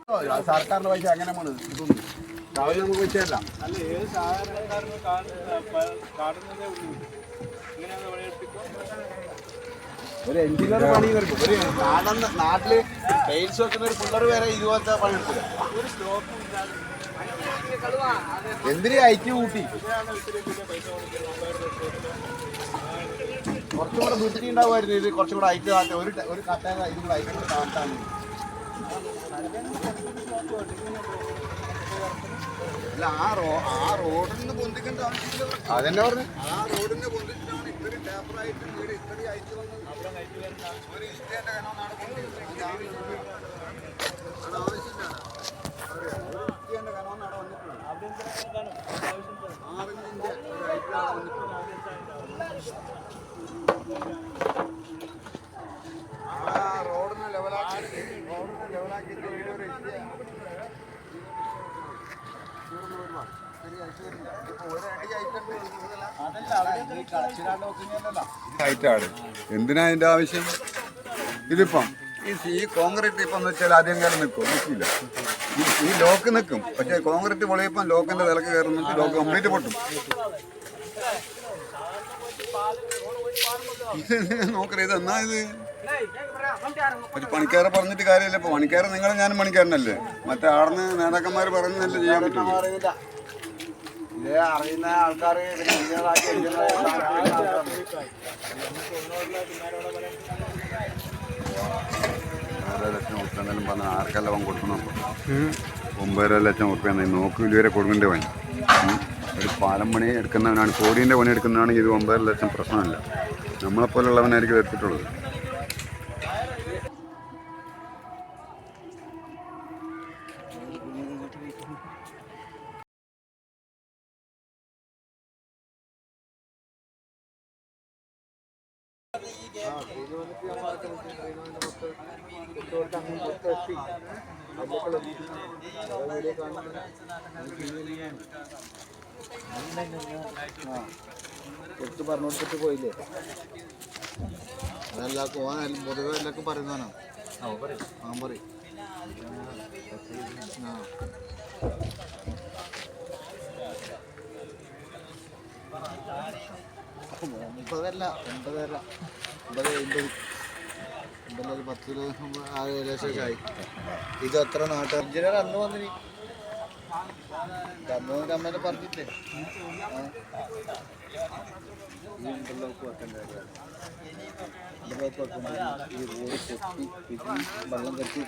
സർക്കാരിന്റെ പൈസ അങ്ങനെ ഇതൊന്നും രാവിലെ നമുക്ക് വെച്ചല്ല. ഒരു എഞ്ചിനീയർ പണി എടുക്കും. ഒരു നാട്ടില് ടൈൽസ് വെക്കുന്ന ഒരു പിള്ളേർ വരെ ഇതുപോലത്തെ പണി എടുക്കില്ല. എന്തിനു അയച്ചു കൂട്ടി കുറച്ചും കൂടെ വൃത്തി ഉണ്ടാവുമായിരുന്നു. ഇത് കുറച്ചും കൂടെ അയച്ചു താത്ത ഒരു കട്ട ഇതും കൂടെ അയച്ചു താത്താണ്. അല്ല ആ റോഡിൽ നിന്ന് പൊന്തിക്കേണ്ട ആവശ്യമില്ല. അതെന്നെ പറഞ്ഞു. ആ റോഡിൽ നിന്ന് പൊന്തിച്ചിട്ടാണ് ഇത്രയും ടേപ്പറായിട്ട് വീട് ഇത്രയും അയച്ചു വന്നത്. ഒരു ഇഷ്ടേന്റെ കനോന്നാണ് പൊന്തിക്കുന്നത്. ആവശ്യമില്ല. ഇഷ്ടേന്റെ കനോന്നാണ് വന്നിട്ടുള്ളത്. 6 ഇഞ്ചിന്റെ ഒരു ഐറ്റാണ് വന്നിട്ടുള്ളത്. ആ റോഡിനെ ലെവലാക്കിയിട്ട് വീട് ഒരു ഹൈറ്റാണ്. എന്തിനാ അതിന്റെ ആവശ്യം? ഇതിപ്പം ഈ കോൺക്രീറ്റ് ഇപ്പം എന്ന് വെച്ചാൽ ആദ്യം കാലം നിൽക്കില്ല. ഈ ലോക്ക് നിൽക്കും. പക്ഷേ കോൺക്രീറ്റ് പൊളിയപ്പം ലോക്കിന്റെ വിലക്ക് കയറുന്നിട്ട് ലോക്ക് കംപ്ലീറ്റ് പൊട്ടും. നോക്കറ ഇത് എന്നാ ഇത് ഒരു പണിക്കാരെ പറഞ്ഞിട്ട് കാര്യമില്ല. ഇപ്പൊ പണിക്കാരെ നിങ്ങളും ഞാനും പണിക്കാരനല്ലേ. മറ്റേ ആടുന്ന് നേതാക്കന്മാർ പറയുന്നല്ലേ ചെയ്യാൻ പറ്റും. ഇതേ അറിയുന്ന ആൾക്കാർ 6 ലക്ഷം ഉറുപ്പ്യ എന്തെങ്കിലും പറഞ്ഞാൽ ആർക്കല്ല അവൻ കൊടുക്കണം. 9 ലക്ഷം ഉറുപ്പ്യ നോക്കൂലി വരെ കൊടുക്കേണ്ടി വന്നു. ഒരു പാലം പണി എടുക്കുന്നവനാണ്, കോടീൻ്റെ പണി എടുക്കുന്നതാണെങ്കിൽ ഇത് 9 ലക്ഷം പ്രശ്നമല്ല. നമ്മളെപ്പോലുള്ളവനായിരിക്കും എടുത്തിട്ടുള്ളത്. എടുത്ത് പറഞ്ഞു കൊടുത്തിട്ട് പോയില്ലേ? അതെല്ലാവർക്കും പൊതുവെ എല്ലാവർക്കും പറയുന്നതാണ്. പറയും മുപ്പതല്ല 80 10 ലക്ഷമായി. ഇത് എത്ര നാട്ടുകാർ എഞ്ചിനീയർ അന്ന് വന്നിനി അമ്മേനെ പറഞ്ഞില്ലേ? ഈ ഇന്റർലോക്ക് വെക്കണ്ടേ? ഇന്റർലോക്ക് വെക്കണ്ട. ഈ റോഡ് പൊട്ടി വെള്ളം കെട്ടി